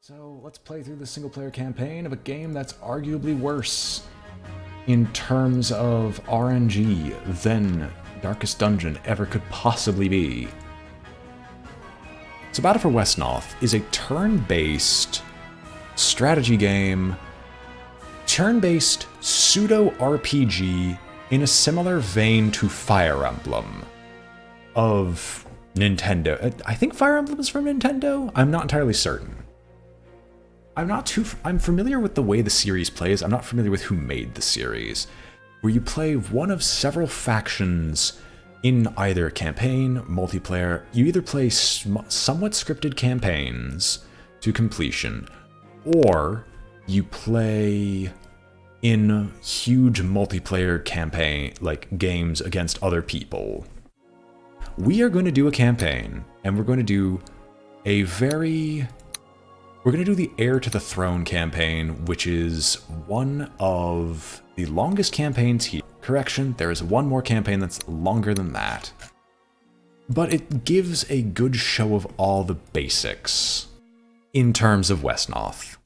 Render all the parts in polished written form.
So let's play through the single-player campaign of a game that's arguably worse in terms of RNG than Darkest Dungeon ever could possibly be. So Battle for Wesnoth is a turn-based strategy game, turn-based pseudo-RPG in a similar vein to Fire Emblem of Nintendo. I think Fire Emblem is from Nintendo? I'm not entirely certain. I'm familiar with the way the series plays. I'm not familiar with who made the series, where you play one of several factions in either campaign, multiplayer. You either play somewhat scripted campaigns to completion, or you play in huge multiplayer campaign, like games against other people. We are going to do a campaign, and we're going to do the Heir to the Throne campaign, which is one of the longest campaigns here. Correction, there is one more campaign that's longer than that. But it gives a good show of all the basics in terms of Wesnoth.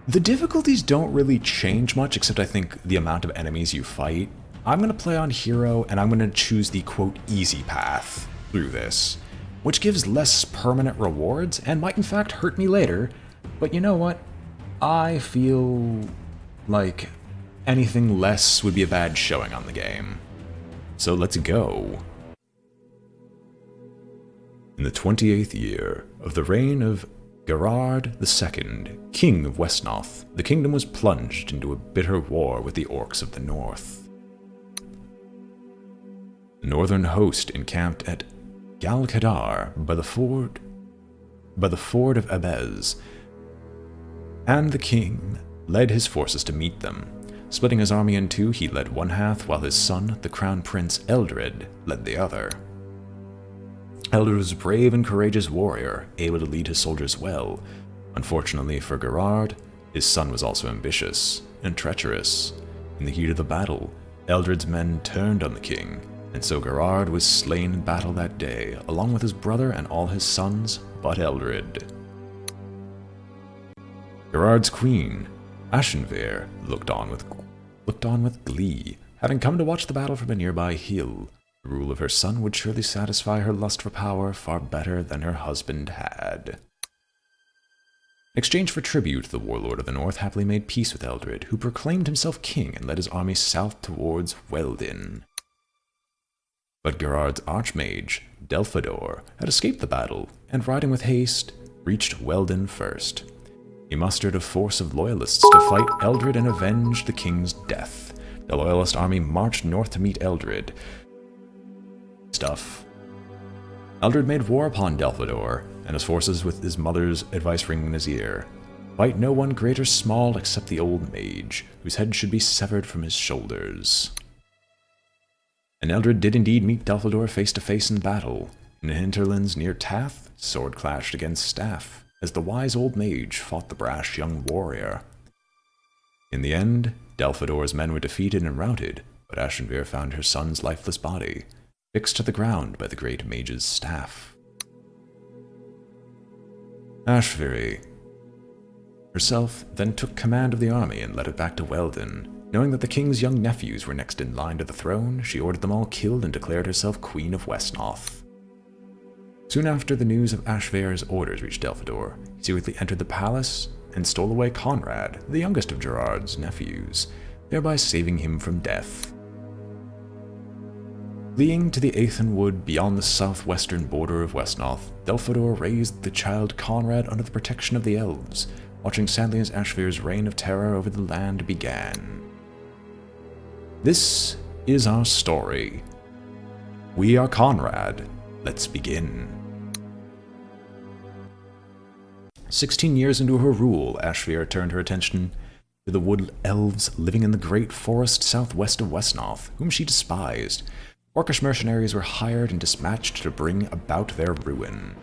The difficulties don't really change much, except I think the amount of enemies you fight. I'm going to play on Hero, and I'm going to choose the, quote, easy path through this, which gives less permanent rewards, and might in fact hurt me later, but you know what? I feel like anything less would be a bad showing on the game. So let's go. In the 28th year of the reign of Gerard II, King of Wesnoth, the kingdom was plunged into a bitter war with the orcs of the north. The northern host encamped at Galkadar by the ford of Abez, and the king led his forces to meet them. Splitting his army in two, he led one half, while his son, the crown prince Eldred, led the other. Eldred was a brave and courageous warrior, able to lead his soldiers well. Unfortunately for Gerard, his son was also ambitious and treacherous. In the heat of the battle, Eldred's men turned on the king, and so Gerard was slain in battle that day, along with his brother and all his sons, but Eldred. Gerard's queen, Ashenveer, looked on with glee, having come to watch the battle from a nearby hill. The rule of her son would surely satisfy her lust for power far better than her husband had. In exchange for tribute, the warlord of the north happily made peace with Eldred, who proclaimed himself king and led his army south towards Weldin. But Gerard's archmage, Delphador, had escaped the battle, and riding with haste, reached Weldin first. He mustered a force of loyalists to fight Eldred and avenge the king's death. The loyalist army marched north to meet Eldred. Eldred made war upon Delphador and his forces, with his mother's advice ringing in his ear. Fight no one great or small except the old mage, whose head should be severed from his shoulders. And Eldred did indeed meet Delphador face to face in battle. In the hinterlands near Tath, sword clashed against staff, as the wise old mage fought the brash young warrior. In the end, Delphador's men were defeated and routed, but Ashenveer found her son's lifeless body, fixed to the ground by the great mage's staff. Ashvery herself then took command of the army and led it back to Weldin. Knowing that the king's young nephews were next in line to the throne, she ordered them all killed and declared herself Queen of Wesnoth. Soon after the news of Ashveer's orders reached Delphador, he secretly entered the palace and stole away Conrad, the youngest of Gerard's nephews, thereby saving him from death. Fleeing to the Aethan Wood beyond the southwestern border of Wesnoth, Delphador raised the child Conrad under the protection of the elves, watching sadly as Ashveer's reign of terror over the land began. This is our story. We are Conrad. Let's begin. 16 years into her rule, Ashveer turned her attention to the wood elves living in the great forest southwest of Wesnoth, whom she despised. Orcish mercenaries were hired and dispatched to bring about their ruin.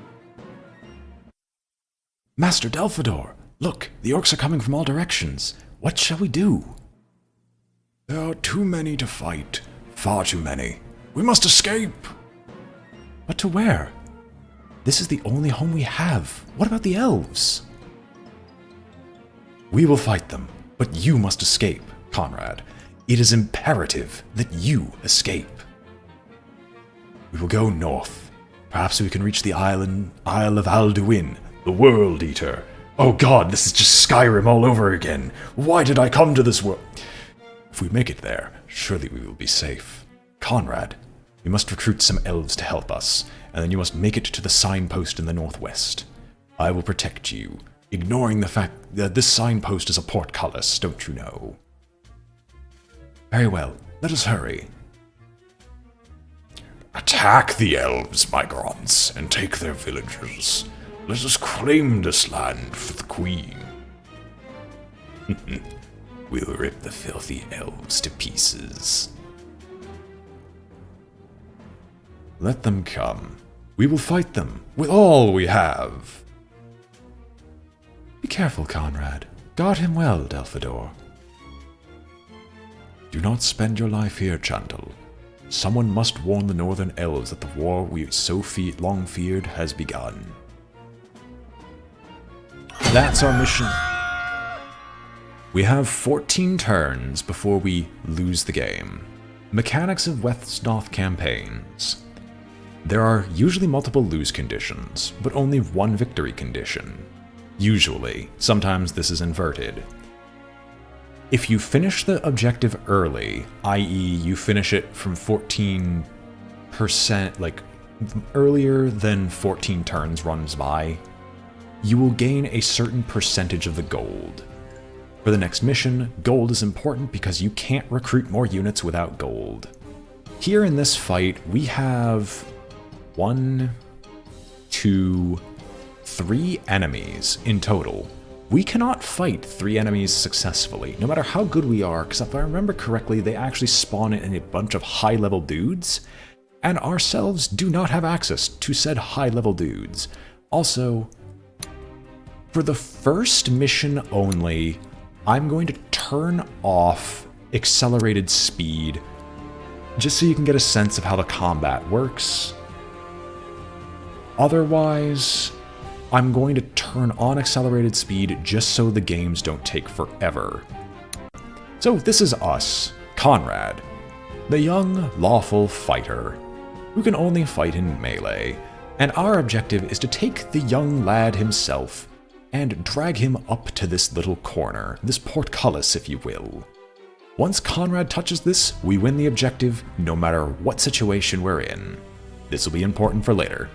Master Delphador, look, the orcs are coming from all directions. What shall we do? There are too many to fight. Far too many. We must escape! But to where? This is the only home we have. What about the elves? We will fight them, but you must escape, Conrad. It is imperative that you escape. We will go north. Perhaps we can reach the Isle of Alduin, the World Eater. Oh god, this is just Skyrim all over again. Why did I come to this world? If we make it there, surely we will be safe. Conrad, we must recruit some elves to help us, and then you must make it to the signpost in the northwest. I will protect you, ignoring the fact that this signpost is a portcullis, don't you know? Very well, let us hurry. Attack the elves, migrants, and take their villages. Let us claim this land for the queen. We'll rip the filthy elves to pieces. Let them come. We will fight them with all we have. Be careful, Conrad. Guard him well, Delphador. Do not spend your life here, Chandel. Someone must warn the northern elves that the war we so long feared has begun. That's our mission. We have 14 turns before we lose the game. Mechanics of Wesnoth campaigns. There are usually multiple lose conditions, but only one victory condition. Usually. Sometimes this is inverted. If you finish the objective early, i.e. you finish it from 14%, like earlier than 14 turns runs by, you will gain a certain percentage of the gold. For the next mission, gold is important because you can't recruit more units without gold. Here in this fight, we have 1, 2, 3 enemies in total. We cannot fight 3 enemies successfully, no matter how good we are, because if I remember correctly, they actually spawn in a bunch of high-level dudes, and ourselves do not have access to said high-level dudes. Also, for the first mission only, I'm going to turn off accelerated speed, just so you can get a sense of how the combat works. Otherwise, I'm going to turn on accelerated speed just so the games don't take forever. So this is us, Conrad, the young, lawful fighter, who can only fight in melee, and our objective is to take the young lad himself and drag him up to this little corner, this portcullis if you will. Once Conrad touches this, we win the objective no matter what situation we're in. This will be important for later.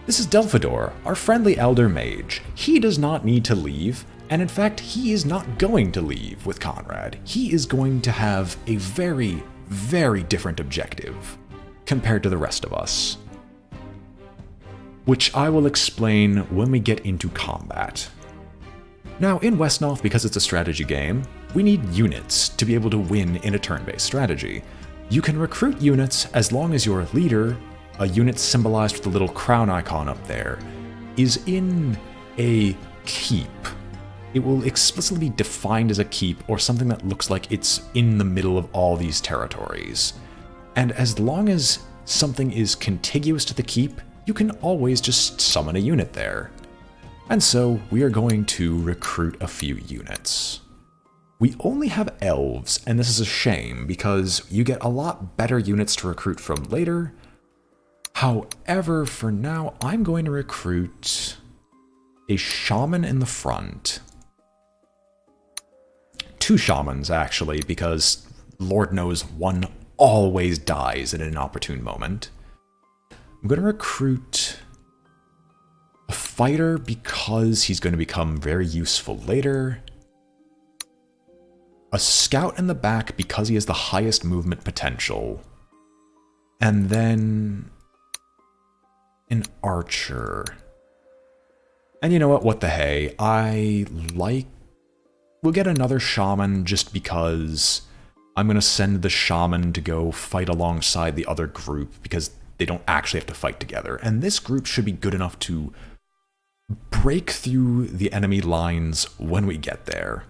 This is Delphador, our friendly elder mage. He does not need to leave, and in fact, he is not going to leave with Conrad. He is going to have a very, very different objective compared to the rest of us, which I will explain when we get into combat. Now, in Wesnoth, because it's a strategy game, we need units to be able to win in a turn-based strategy. You can recruit units as long as your leader, a unit symbolized with the little crown icon up there, is in a keep. It will explicitly be defined as a keep or something that looks like it's in the middle of all these territories. And as long as something is contiguous to the keep, you can always just summon a unit there. And so we are going to recruit a few units. We only have elves, and this is a shame because you get a lot better units to recruit from later. However, for now, I'm going to recruit a shaman in the front. 2 shamans, actually, because Lord knows one always dies at an inopportune moment. I'm going to recruit a fighter because he's going to become very useful later. A scout in the back because he has the highest movement potential. And then an archer. And you know what the hey, we'll get another shaman just because I'm going to send the shaman to go fight alongside the other group because they don't actually have to fight together. And this group should be good enough to break through the enemy lines when we get there.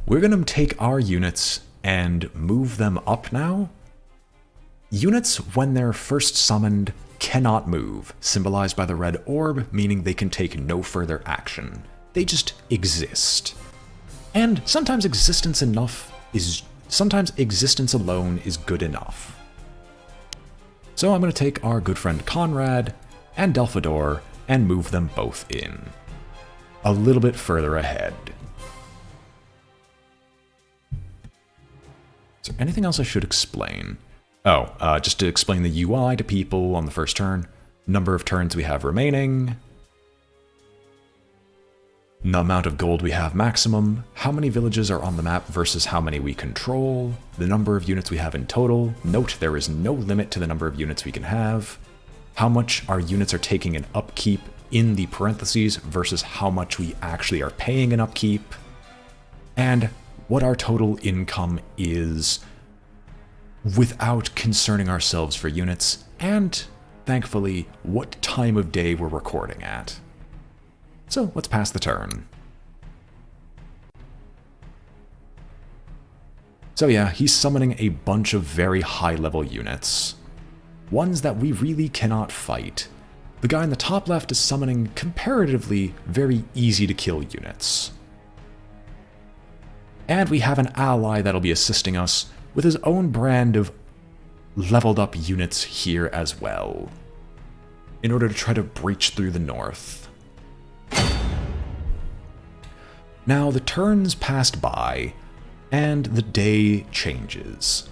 We're going to take our units and move them up now. Units, when they're first summoned, cannot move, symbolized by the red orb, meaning they can take no further action. They just exist. And sometimes existence alone is good enough. So I'm going to take our good friend Conrad and Delphador and move them both in. A little bit further ahead. Is there anything else I should explain? Oh, just to explain the UI to people on the first turn. Number of turns we have remaining. The amount of gold we have maximum. How many villages are on the map versus how many we control. The number of units we have in total. Note there is no limit to the number of units we can have. How much our units are taking in upkeep in the parentheses versus how much we actually are paying in upkeep. And what our total income is without concerning ourselves for units, and, thankfully, what time of day we're recording at. So, let's pass the turn. So yeah, he's summoning a bunch of very high-level units. Ones that we really cannot fight. The guy in the top left is summoning comparatively very easy-to-kill units. And we have an ally that'll be assisting us with his own brand of leveled up units here as well, in order to try to breach through the north. Now the turns passed by, and the day changes.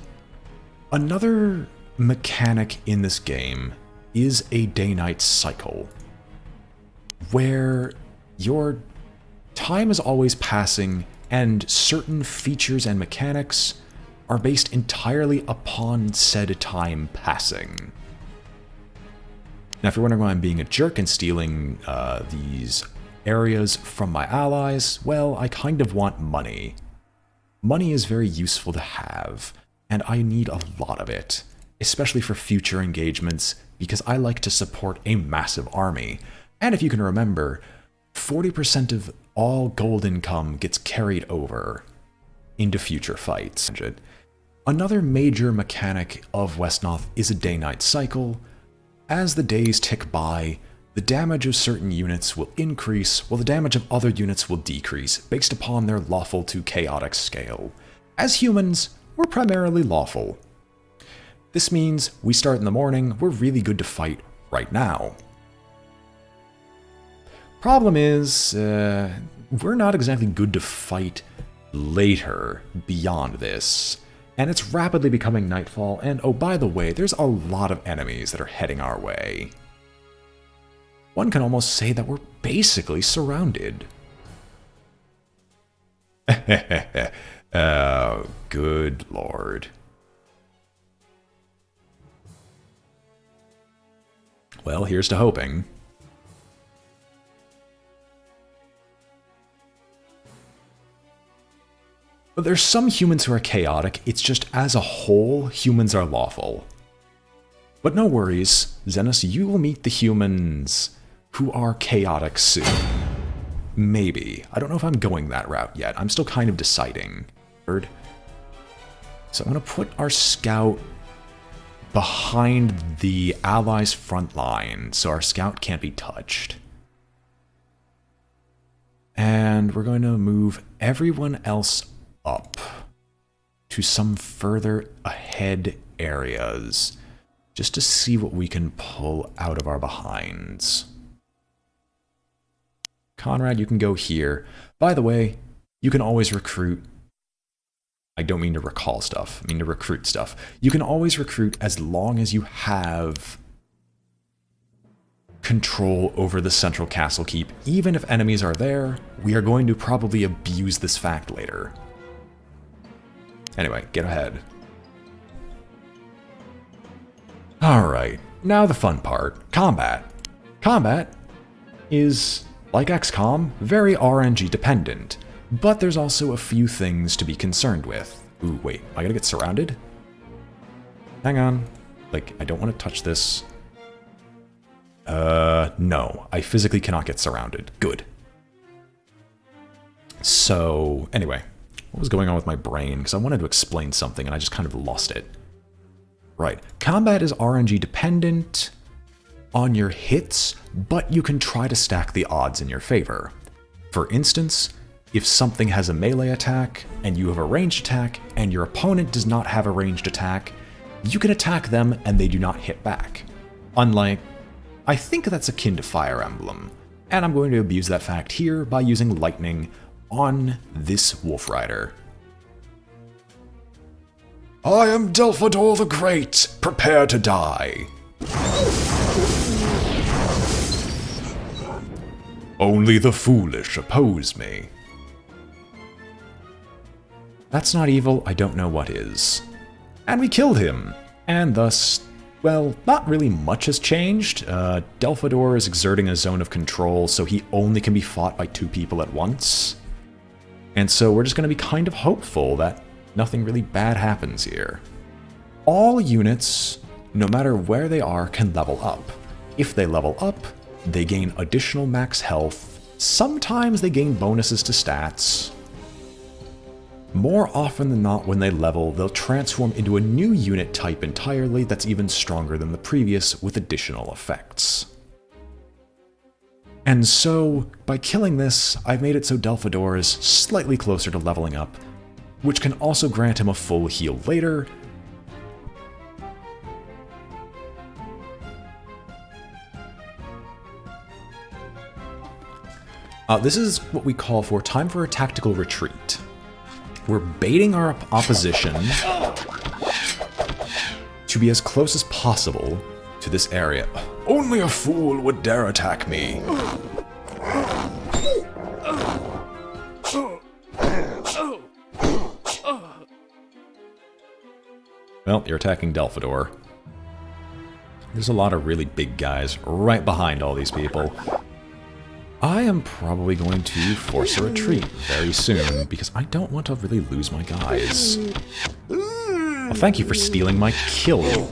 Another mechanic in this game is a day-night cycle, where your time is always passing and certain features and mechanics are based entirely upon said time passing. Now, if you're wondering why I'm being a jerk and stealing these areas from my allies, well, I kind of want money. Money is very useful to have, and I need a lot of it, especially for future engagements, because I like to support a massive army. And if you can remember, 40% of all gold income gets carried over into future fights. Another major mechanic of Wesnoth is a day-night cycle. As the days tick by, the damage of certain units will increase, while the damage of other units will decrease, based upon their lawful to chaotic scale. As humans, we're primarily lawful. This means we start in the morning, we're really good to fight right now. Problem is, we're not exactly good to fight later beyond this. And it's rapidly becoming nightfall, and oh, by the way, there's a lot of enemies that are heading our way. One can almost say that we're basically surrounded. Oh, good lord. Well, here's to hoping. But there's some humans who are chaotic, it's just as a whole, humans are lawful. But no worries, Zenos, you will meet the humans who are chaotic soon. Maybe. I don't know if I'm going that route yet. I'm still kind of deciding. So I'm going to put our scout behind the allies' front line, so our scout can't be touched. And we're going to move everyone else up to some further ahead areas, just to see what we can pull out of our behinds. Conrad, you can go here. By the way, you can always recruit. I don't mean to recall stuff, I mean to recruit stuff. You can always recruit as long as you have control over the central castle keep. Even if enemies are there, we are going to probably abuse this fact later. Anyway, get ahead. Alright, now the fun part. Combat. Combat is, like XCOM, very RNG dependent, but there's also a few things to be concerned with. Ooh, wait, am I gonna get surrounded? Hang on. Like, I don't want to touch this. No, I physically cannot get surrounded. Good. So, anyway. What was going on with my brain? Because I wanted to explain something and I just kind of lost it. Right. Combat is RNG dependent on your hits, but you can try to stack the odds in your favor. For instance, if something has a melee attack, and you have a ranged attack, and your opponent does not have a ranged attack, you can attack them and they do not hit back. Unlike, I think that's akin to Fire Emblem, and I'm going to abuse that fact here by using lightning on this Wolf Rider. I am Delphador the Great, prepare to die. Only the foolish oppose me. That's not evil, I don't know what is. And we killed him, and thus, well, not really much has changed. Delphador is exerting a zone of control, so he only can be fought by 2 people at once. And so we're just going to be kind of hopeful that nothing really bad happens here. All units, no matter where they are, can level up. If they level up, they gain additional max health. Sometimes they gain bonuses to stats. More often than not, when they level, they'll transform into a new unit type entirely that's even stronger than the previous with additional effects. And so, by killing this, I've made it so Delphador is slightly closer to leveling up, which can also grant him a full heal later. This is what we call for time for a tactical retreat. We're baiting our opposition to be as close as possible to this area. Only a fool would dare attack me. Well, you're attacking Delphador. There's a lot of really big guys right behind all these people. I am probably going to force a retreat very soon, because I don't want to really lose my guys. Well, thank you for stealing my kill.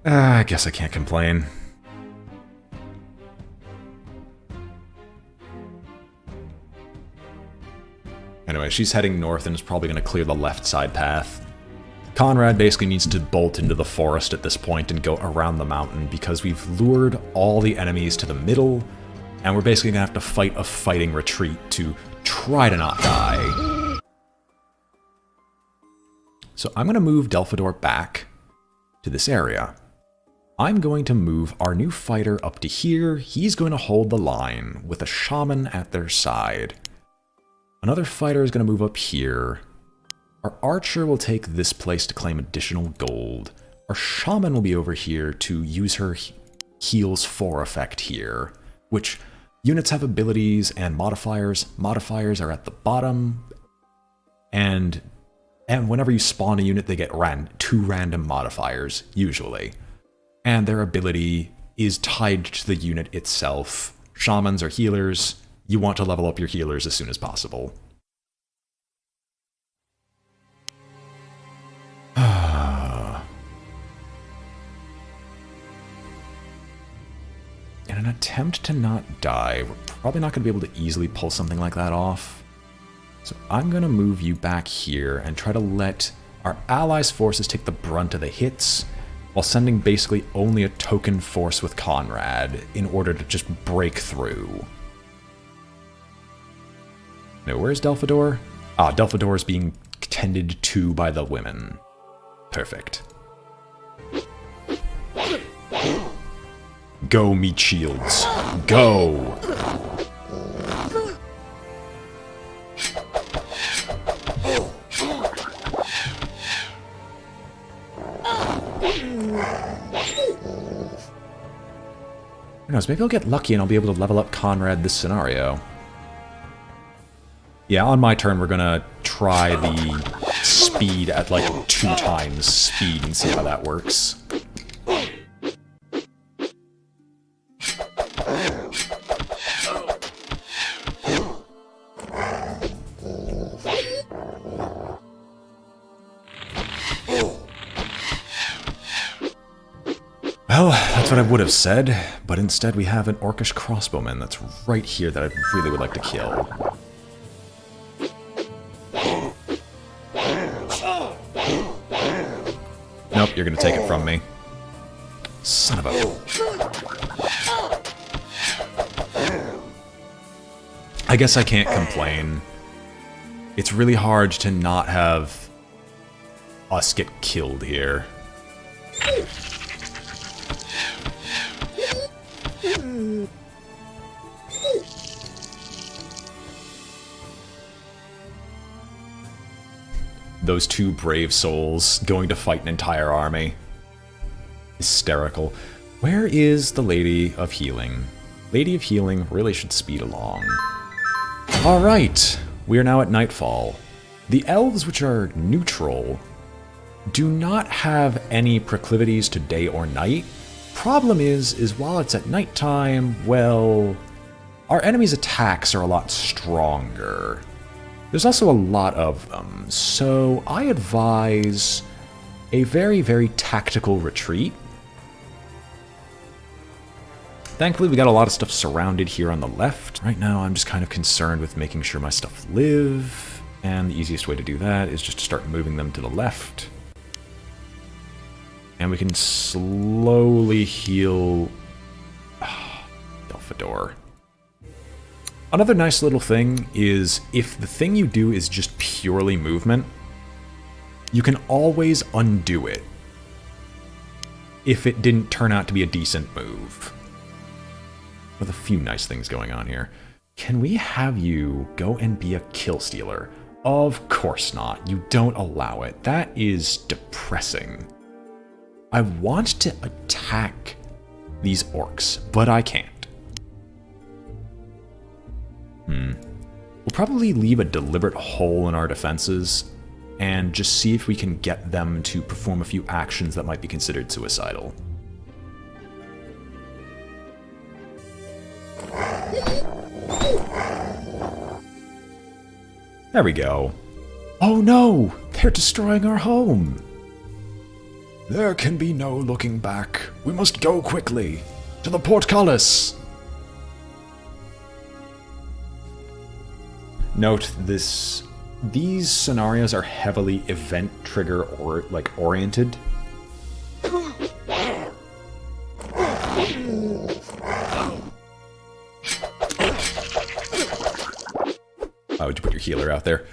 I guess I can't complain. Anyway, she's heading north and is probably going to clear the left side path. Conrad basically needs to bolt into the forest at this point and go around the mountain because we've lured all the enemies to the middle, and we're basically going to have to fight a fighting retreat to try to not die. So I'm going to move Delphador back to this area. I'm going to move our new fighter up to here. He's going to hold the line with a shaman at their side. Another fighter is going to move up here. Our archer will take this place to claim additional gold. Our shaman will be over here to use her heals 4 effect here, which units have abilities and modifiers. Modifiers are at the bottom, and whenever you spawn a unit, they get 2 random modifiers, usually. And their ability is tied to the unit itself. Shamans are healers. You want to level up your healers as soon as possible. In an attempt to not die, we're probably not going to be able to easily pull something like that off. So I'm going to move you back here and try to let our allies' forces take the brunt of the hits, while sending basically only a token force with Conrad in order to just break through. Now, where's Delphador? Ah, Delphador is being tended to by the women. Perfect. Go, meat shields. Go! Who knows, maybe I'll get lucky and I'll be able to level up Conrad this scenario. Yeah, on my turn we're gonna try the speed at like 2 times speed and see how that works. Well, that's what I would have said, but instead we have an orcish crossbowman that's right here that I really would like to kill. Nope, you're gonna take it from me. Son of a... I guess I can't complain. It's really hard to not have us get killed here. Those two brave souls going to fight an entire army. Hysterical. Where is the Lady of Healing? Lady of Healing really should speed along. Alright, we are now at nightfall. The elves, which are neutral, do not have any proclivities to day or night. Problem is while it's at nighttime, well, our enemies' attacks are a lot stronger. There's also a lot of them, so I advise a very, very tactical retreat. Thankfully, we got a lot of stuff surrounded here on the left. Right now, I'm just kind of concerned with making sure my stuff live, and the easiest way to do that is just to start moving them to the left. And we can slowly heal Delphador. Another nice little thing is if the thing you do is just purely movement, you can always undo it if it didn't turn out to be a decent move. With a few nice things going on here. Can we have you go and be a kill stealer? Of course not. You don't allow it. That is depressing. I want to attack these orcs, but I can't. We'll probably leave a deliberate hole in our defenses and just see if we can get them to perform a few actions that might be considered suicidal. There we go. Oh no! They're destroying our home! There can be no looking back. We must go quickly. To the portcullis! Note these scenarios are heavily event trigger or oriented. Why would you put your healer out there?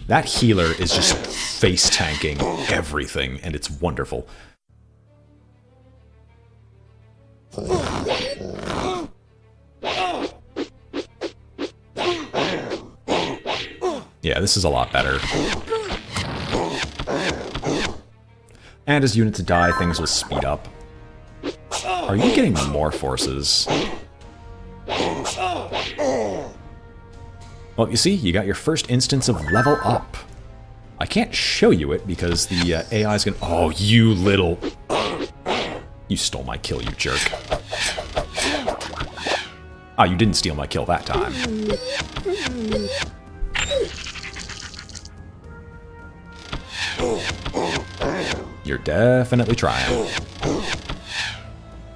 That healer is just face tanking everything, and it's wonderful. Yeah, this is a lot better. And as units die, things will speed up. Are you getting more forces? Well, you see, you got your first instance of level up. I can't show you it because the AI's gonna... Oh, you little... You stole my kill, you jerk. Ah, you didn't steal my kill that time. You're definitely trying.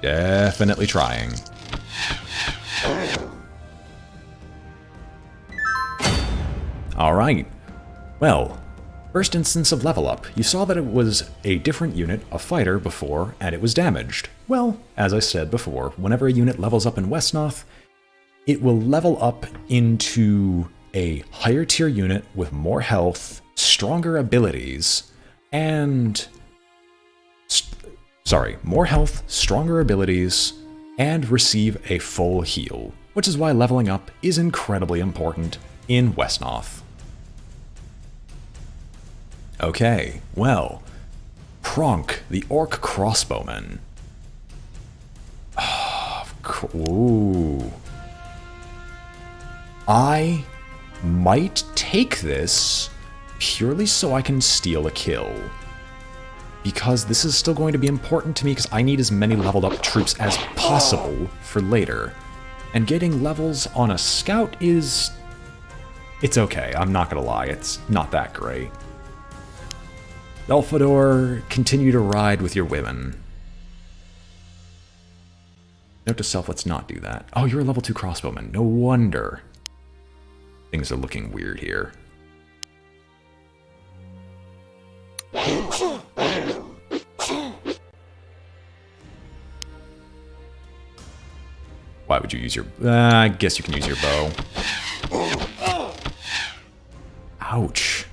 Definitely trying. Alright. Well, first instance of level up. You saw that it was a different unit, a fighter, before, and it was damaged. Well, as I said before, whenever a unit levels up in Wesnoth, it will level up into a higher tier unit with more health, stronger abilities, and... more health, stronger abilities, and receive a full heal, which is why leveling up is incredibly important in Wesnoth. Okay, well, Kronk, the Orc Crossbowman. Ooh. I might take this purely so I can steal a kill. Because this is still going to be important to me because I need as many leveled up troops as possible for later. And getting levels on a scout is... It's okay, I'm not gonna lie, it's not that great. Delphador, continue to ride with your women. Note to self, let's not do that. Oh, you're a level 2 crossbowman, no wonder. Things are looking weird here. Why would you use your... I guess you can use your bow. Ouch.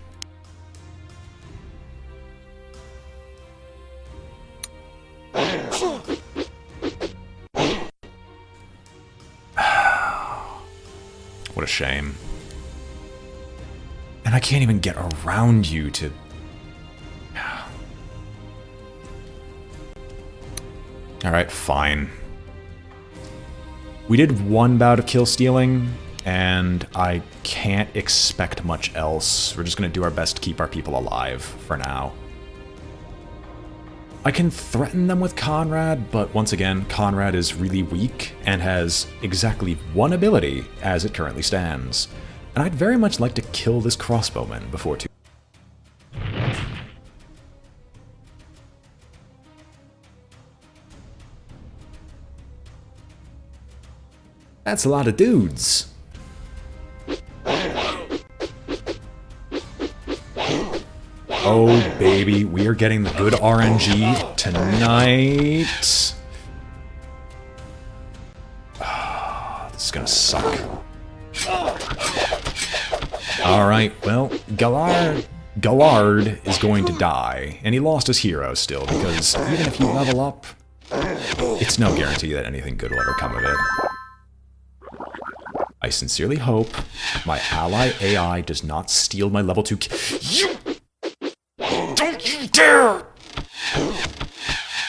What a shame. And I can't even get around you to... Alright, fine. We did one bout of kill stealing, and I can't expect much else. We're just going to do our best to keep our people alive for now. I can threaten them with Conrad, but once again, Conrad is really weak and has exactly one ability as it currently stands. And I'd very much like to kill this crossbowman before too. That's a lot of dudes. Oh, baby, we are getting the good RNG tonight. This is gonna suck. Alright, well, Gallard is going to die, and he lost his hero still, because even if you level up, it's no guarantee that anything good will ever come of it. I sincerely hope my ally AI does not steal my level 2 You! Don't you dare!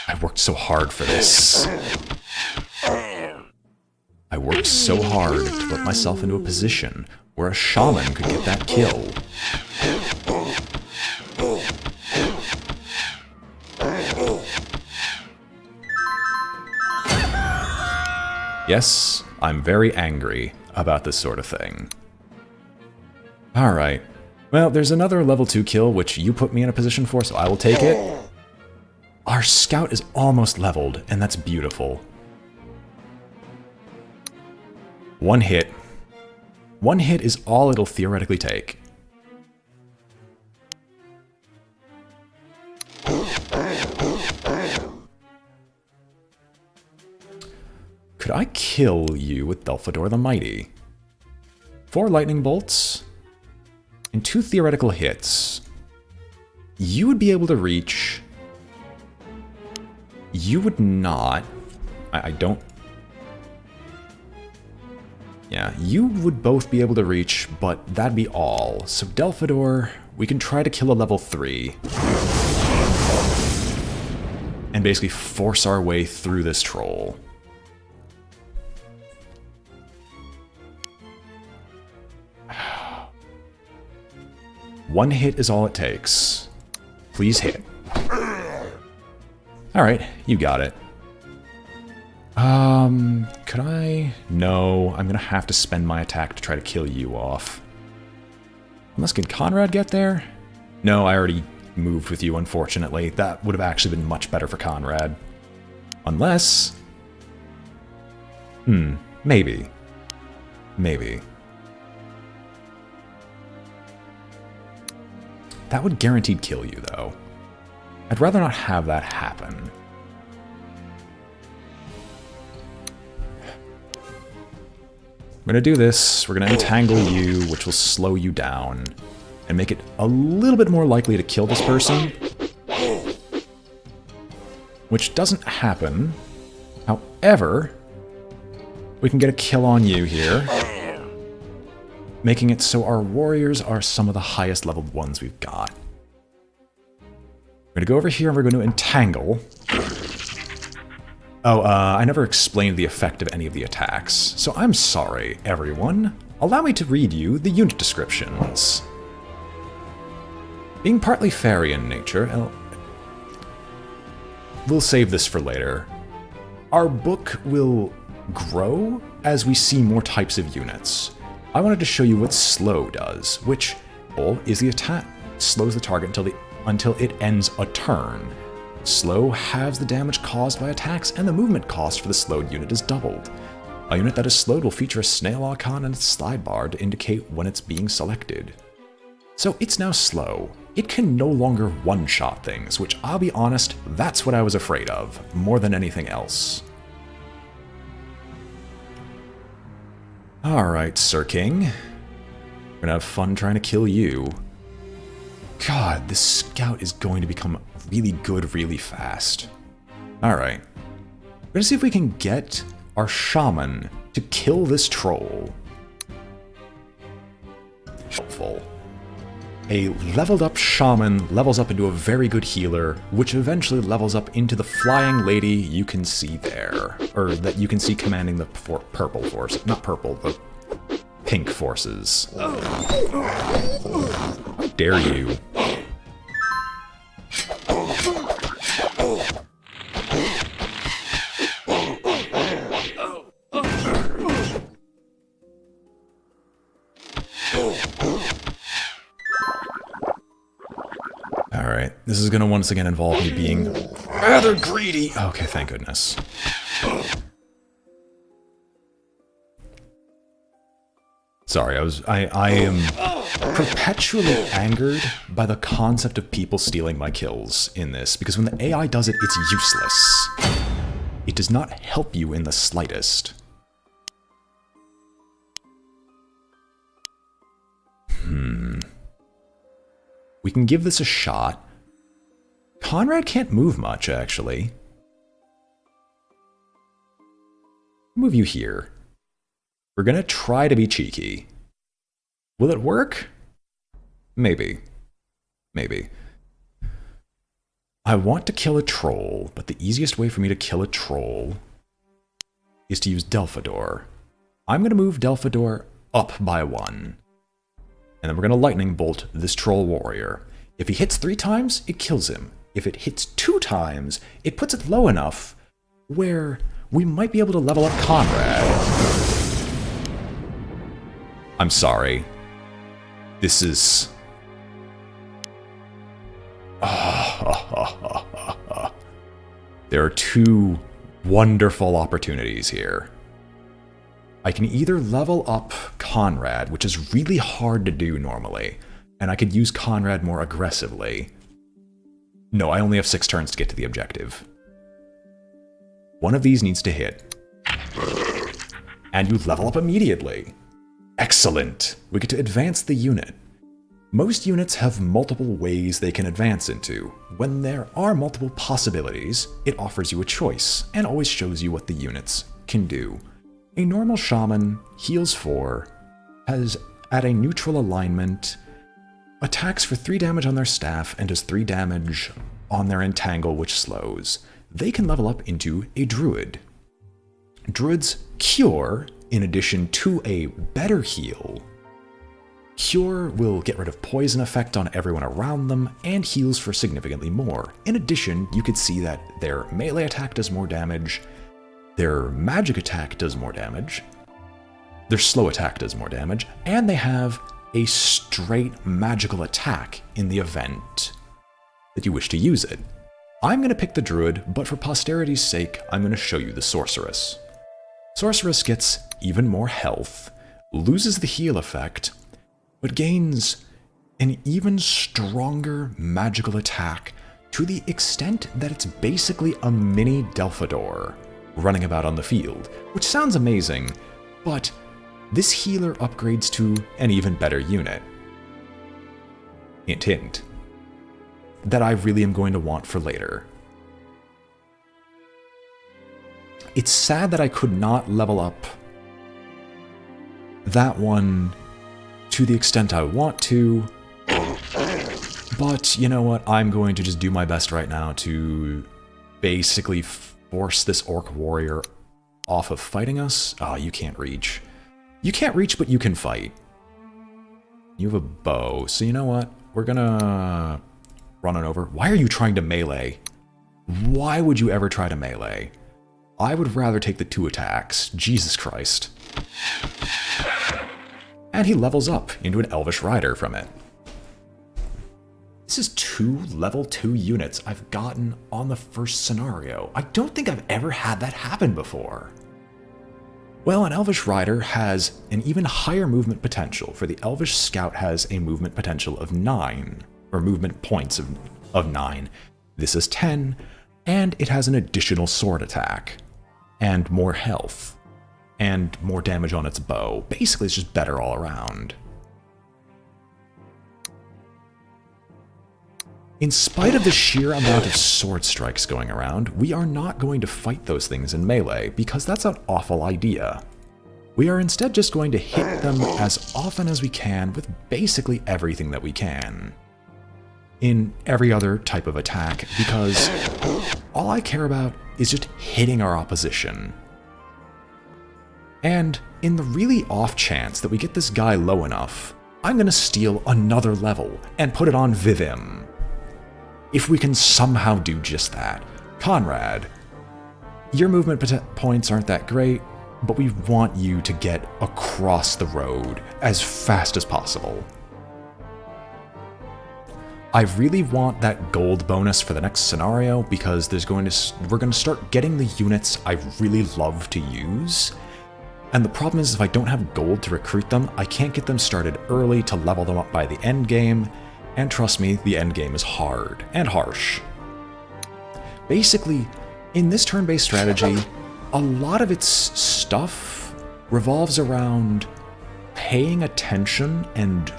I worked so hard for this. I worked so hard to put myself into a position where a shaman could get that kill. Yes, I'm very angry about this sort of thing. Alright. Well, there's another level 2 kill, which you put me in a position for, so I will take it. Our scout is almost leveled, and that's beautiful. One hit. One hit is all it'll theoretically take. Could I kill you with Delphador the Mighty? 4 lightning bolts and 2 theoretical hits. You would be able to reach. You would not. I don't. Yeah, you would both be able to reach, but that'd be all. So Delphador, we can try to kill a level 3. And basically force our way through this troll. One hit is all it takes. Please hit. Alright, you got it. Could I? No, I'm gonna have to spend my attack to try to kill you off. Unless, can Conrad get there? No, I already moved with you, unfortunately. That would have actually been much better for Conrad. Unless... maybe. Maybe. That would guaranteed kill you, though. I'd rather not have that happen. We're gonna do this. We're gonna entangle you, which will slow you down, and make it a little bit more likely to kill this person. Which doesn't happen. However, we can get a kill on you here, making it so our warriors are some of the highest leveled ones we've got. We're gonna go over here and we're going to entangle. Oh, I never explained the effect of any of the attacks, so I'm sorry, everyone. Allow me to read you the unit descriptions. Being partly fairy in nature, we'll save this for later. Our book will grow as we see more types of units. I wanted to show you what slow does, which is the attack slows the target until it ends a turn. Slow halves the damage caused by attacks, and the movement cost for the slowed unit is doubled. A unit that is slowed will feature a snail icon and its slide bar to indicate when it's being selected. So it's now slow. it can no longer one-shot things, which I'll be honest, that's what I was afraid of, more than anything else. Alright, Sir King. We're gonna have fun trying to kill you. God, this scout is going to become really good really fast. Alright. We're gonna see if we can get our shaman to kill this troll. Helpful. A leveled up shaman levels up into a very good healer, which eventually levels up into the flying lady you can see there. Or that you can see commanding the purple force. Not purple, the pink forces. How dare you? Alright, this is gonna once again involve me being rather greedy. Okay, thank goodness. Sorry, I am perpetually angered by the concept of people stealing my kills in this, because when the AI does it, it's useless. It does not help you in the slightest. We can give this a shot. Conrad can't move much, actually. Move you here. We're gonna try to be cheeky. Will it work? Maybe. Maybe. I want to kill a troll, but the easiest way for me to kill a troll is to use Delphador. I'm gonna move Delphador up by 1. And then we're going to lightning bolt this troll warrior. If he hits 3 times, it kills him. If it hits 2 times, it puts it low enough where we might be able to level up Conrad. I'm sorry. This is... There are 2 wonderful opportunities here. I can either level up Conrad, which is really hard to do normally, and I could use Conrad more aggressively. No, I only have 6 turns to get to the objective. One of these needs to hit. And you level up immediately. Excellent! We get to advance the unit. Most units have multiple ways they can advance into. When there are multiple possibilities, it offers you a choice, and always shows you what the units can do. A normal shaman heals 4, has at a neutral alignment, attacks for 3 damage on their staff, and does 3 damage on their entangle, which slows. They can level up into a druid. Druids cure, in addition to a better heal. Cure will get rid of poison effect on everyone around them, and heals for significantly more. In addition, you could see that their melee attack does more damage, their magic attack does more damage, their slow attack does more damage, and they have a straight magical attack in the event that you wish to use it. I'm going to pick the druid, but for posterity's sake, I'm going to show you the sorceress. Sorceress gets even more health, loses the heal effect, but gains an even stronger magical attack to the extent that it's basically a mini Delphador running about on the field, which sounds amazing, but this healer upgrades to an even better unit. Hint, hint. That I really am going to want for later. It's sad that I could not level up that one to the extent I want to, but you know what, I'm going to just do my best right now to basically force this orc warrior off of fighting us. Ah, you can't reach. You can't reach, but you can fight. You have a bow, so you know what, we're gonna run it over. Why are you trying to melee? Why would you ever try to melee? I would rather take the 2 attacks. Jesus Christ. And he levels up into an Elvish Rider from it. This is 2 level 2 units I've gotten on the first scenario. I don't think I've ever had that happen before. Well, an Elvish Rider has an even higher movement potential, for the Elvish Scout has a movement potential of 9. or movement points of 9. This is 10, and it has an additional sword attack, and more health, and more damage on its bow. Basically, it's just better all around. In spite of the sheer amount of sword strikes going around, we are not going to fight those things in melee, because that's an awful idea. We are instead just going to hit them as often as we can with basically everything that we can. In every other type of attack, because all I care about is just hitting our opposition. And in the really off chance that we get this guy low enough, I'm going to steal another level and put it on Vivim. If we can somehow do just that. Conrad, your movement points aren't that great, but we want you to get across the road as fast as possible. I really want that gold bonus for the next scenario because we're going to start getting the units I really love to use. And the problem is if I don't have gold to recruit them, I can't get them started early to level them up by the end game. And trust me, the end game is hard and harsh. Basically, in this turn-based strategy, a lot of its stuff revolves around paying attention and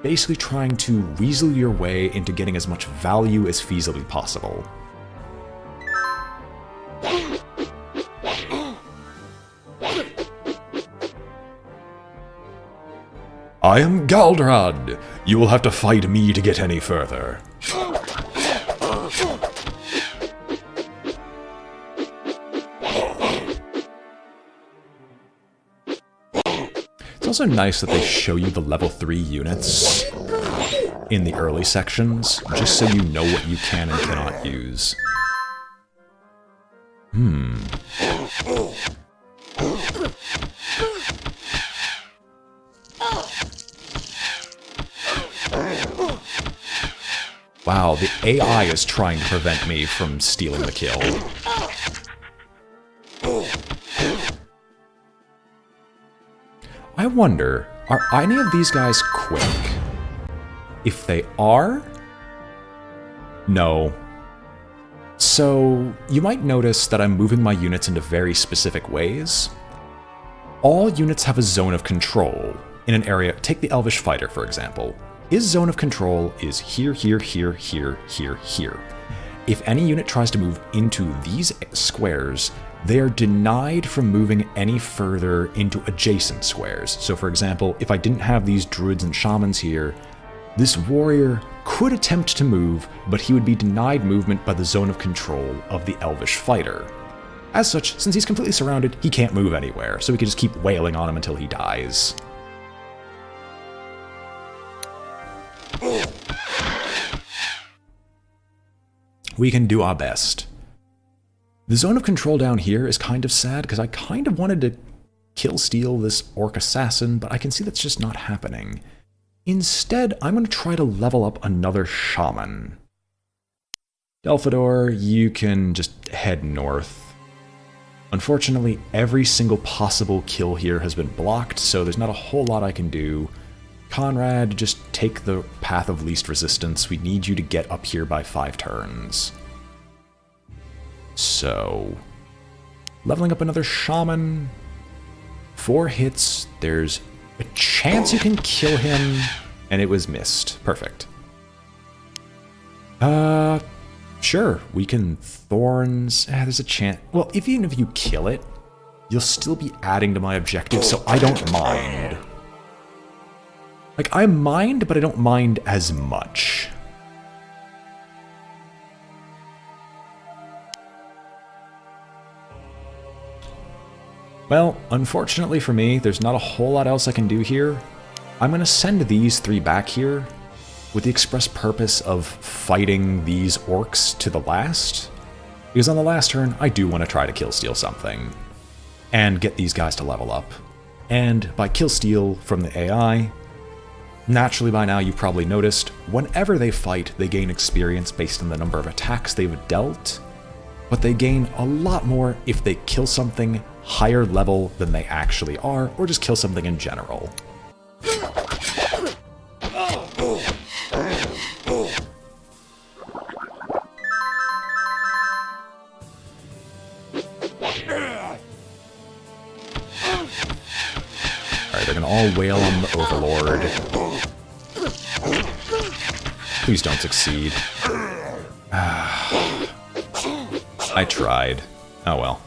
basically trying to weasel your way into getting as much value as feasibly possible. I am Galdrad! You will have to fight me to get any further. It's also nice that they show you the level 3 units in the early sections, just so you know what you can and cannot use. Wow, the AI is trying to prevent me from stealing the kill. I wonder, are any of these guys quick? If they are? No. So, you might notice that I'm moving my units into very specific ways. All units have a zone of control in an area. Take the Elvish Fighter, for example. His zone of control is here, here, here, here, here, here. If any unit tries to move into these squares, they are denied from moving any further into adjacent squares. So for example, if I didn't have these druids and shamans here, this warrior could attempt to move, but he would be denied movement by the zone of control of the Elvish Fighter. As such, since he's completely surrounded, he can't move anywhere, so we can just keep wailing on him until he dies. We can do our best. The zone of control down here is kind of sad because I kind of wanted to kill-steal this orc assassin, but I can see that's just not happening. Instead, I'm going to try to level up another shaman. Delphador, you can just head north. Unfortunately, every single possible kill here has been blocked, so there's not a whole lot I can do. Conrad, just take the path of least resistance. We need you to get up here by 5 turns. So, leveling up another shaman. 4 hits. There's a chance you can kill him, and it was missed. Perfect. Sure, we can thorns. There's a chance. Well, even if you kill it, you'll still be adding to my objective, so I don't mind. Like, I mind, but I don't mind as much. Well, unfortunately for me, there's not a whole lot else I can do here. I'm going to send these 3 back here with the express purpose of fighting these orcs to the last. Because on the last turn, I do want to try to kill-steal something and get these guys to level up. And by kill-steal from the AI, naturally by now you've probably noticed, whenever they fight, they gain experience based on the number of attacks they've dealt, but they gain a lot more if they kill something higher level than they actually are, or just kill something in general. I'll wail on the Overlord. Please don't succeed. I tried. Oh well.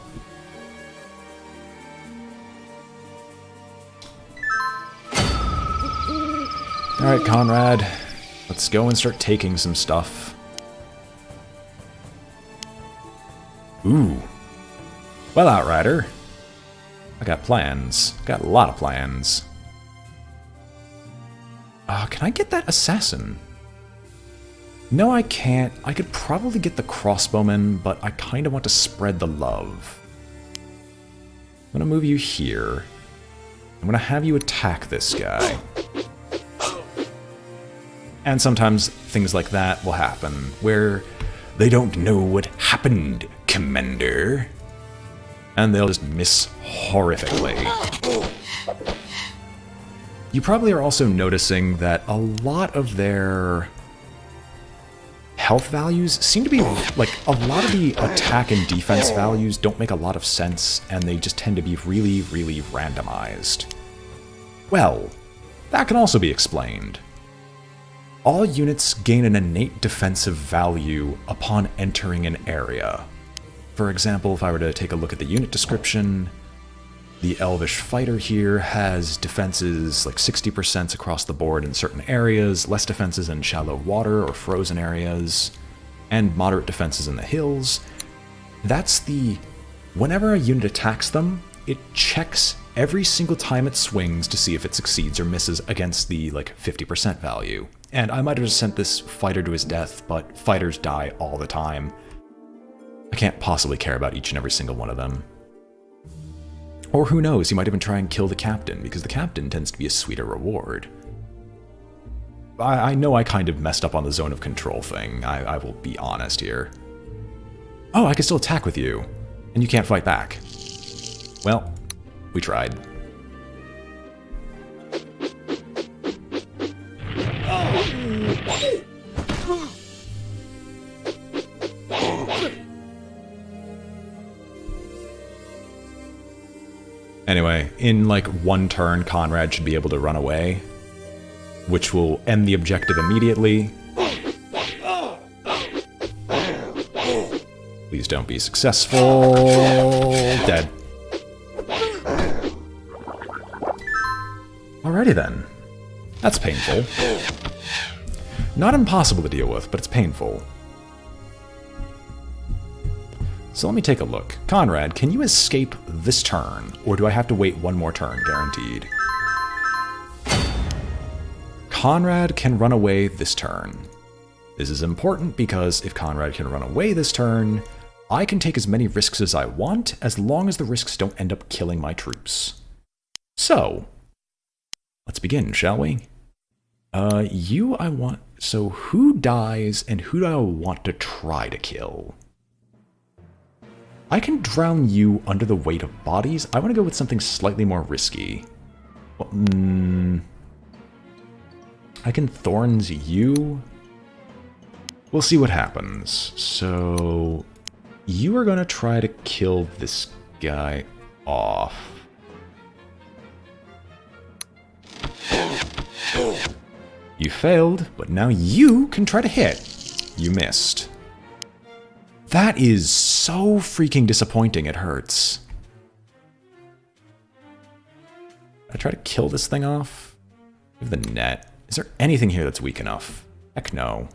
Alright, Conrad. Let's go and start taking some stuff. Ooh. Well, Outrider. I got plans. Got a lot of plans. Can I get that assassin? No, I can't. I could probably get the crossbowman, but I kind of want to spread the love. I'm going to move you here. I'm going to have you attack this guy. And sometimes things like that will happen, where they don't know what happened, Commander. And they'll just miss horrifically. You probably are also noticing that a lot of their health values seem to be, like, a lot of the attack and defense values don't make a lot of sense, and they just tend to be really, really randomized. Well, that can also be explained. All units gain an innate defensive value upon entering an area. For example, if I were to take a look at the unit description, the Elvish fighter here has defenses like 60% across the board in certain areas, less defenses in shallow water or frozen areas, and moderate defenses in the hills. That's the... Whenever a unit attacks them, it checks every single time it swings to see if it succeeds or misses against the, like, 50% value. And I might have just sent this fighter to his death, but fighters die all the time. I can't possibly care about each and every single one of them. Or who knows, he might even try and kill the captain, because the captain tends to be a sweeter reward. I know I kind of messed up on the zone of control thing, I will be honest here. Oh, I can still attack with you, and you can't fight back. Well, we tried. Anyway, in like one turn, Conrad should be able to run away, which will end the objective immediately. Please don't be successful. Dead. Alrighty then. That's painful. Not impossible to deal with, but it's painful. So let me take a look. Conrad, can you escape this turn? Or do I have to wait one more turn, guaranteed? Conrad can run away this turn. This is important because if Conrad can run away this turn, I can take as many risks as I want, as long as the risks don't end up killing my troops. So, let's begin, shall we? So who dies and who do I want to try to kill? I can drown you under the weight of bodies. I want to go with something slightly more risky. Well, I can thorns you. We'll see what happens. So, you are going to try to kill this guy off. You failed, but now you can try to hit. You missed. That is so freaking disappointing, it hurts. I try to kill this thing off? Give the net. Is there anything here that's weak enough? Heck no.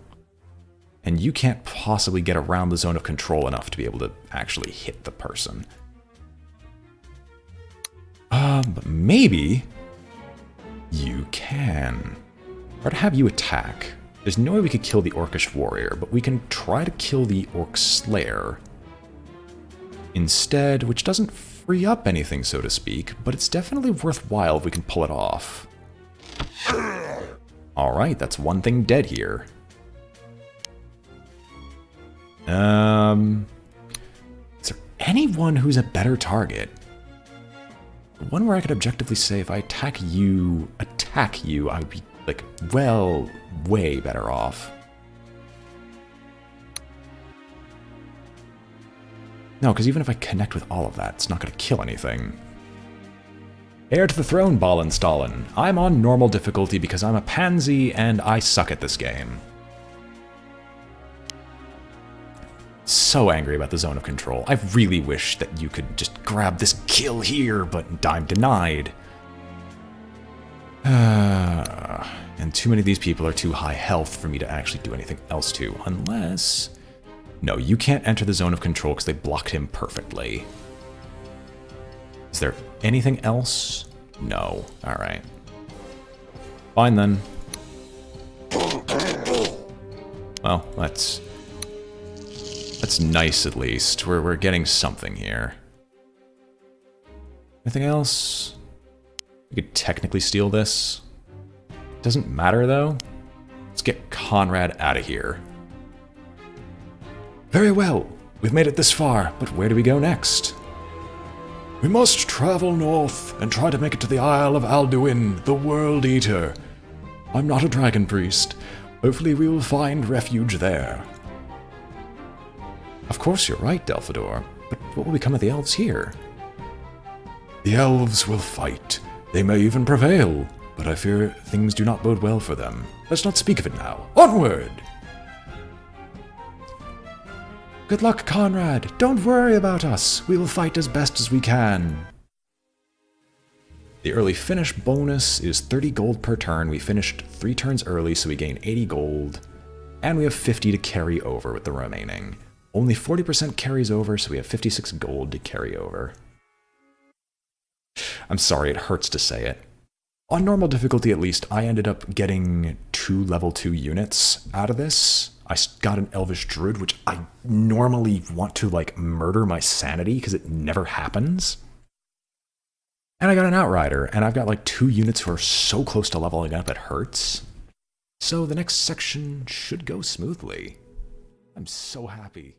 And you can't possibly get around the zone of control enough to be able to actually hit the person. But maybe you can. Or to have you attack. There's no way we could kill the Orcish Warrior, but we can try to kill the Orc Slayer instead, which doesn't free up anything, so to speak, but it's definitely worthwhile if we can pull it off. Alright, that's one thing dead here. Is there anyone who's a better target? One where I could objectively say if I attack you, I would be, like, well, way better off. No, because even if I connect with all of that, it's not going to kill anything. Heir to the throne, Ballenstalen. I'm on normal difficulty because I'm a pansy and I suck at this game. So angry about the zone of control. I really wish that you could just grab this kill here, but I'm denied. And too many of these people are too high health for me to actually do anything else to, unless... No, you can't enter the zone of control because they blocked him perfectly. Is there anything else? No. Alright. Fine then. Well, that's nice at least. We're getting something here. Anything else? We could technically steal this. Doesn't matter though. Let's get Conrad out of here. Very well. We've made it this far, but where do we go next? We must travel north and try to make it to the Isle of Alduin, the World Eater. I'm not a dragon priest. Hopefully we will find refuge there. Of course you're right, Delphador. But what will become of the elves here? The elves will fight. They may even prevail, but I fear things do not bode well for them. Let's not speak of it now. Onward! Good luck, Conrad. Don't worry about us. We will fight as best as we can. The early finish bonus is 30 gold per turn. We finished 3 turns early, so we gain 80 gold. And we have 50 to carry over with the remaining. Only 40% carries over, so we have 56 gold to carry over. I'm sorry, it hurts to say it. On normal difficulty at least, I ended up getting 2 level 2 units out of this. I got an Elvish Druid, which I normally want to, like, murder my sanity, because it never happens. And I got an Outrider, and I've got, like, 2 units who are so close to leveling up it hurts. So the next section should go smoothly. I'm so happy.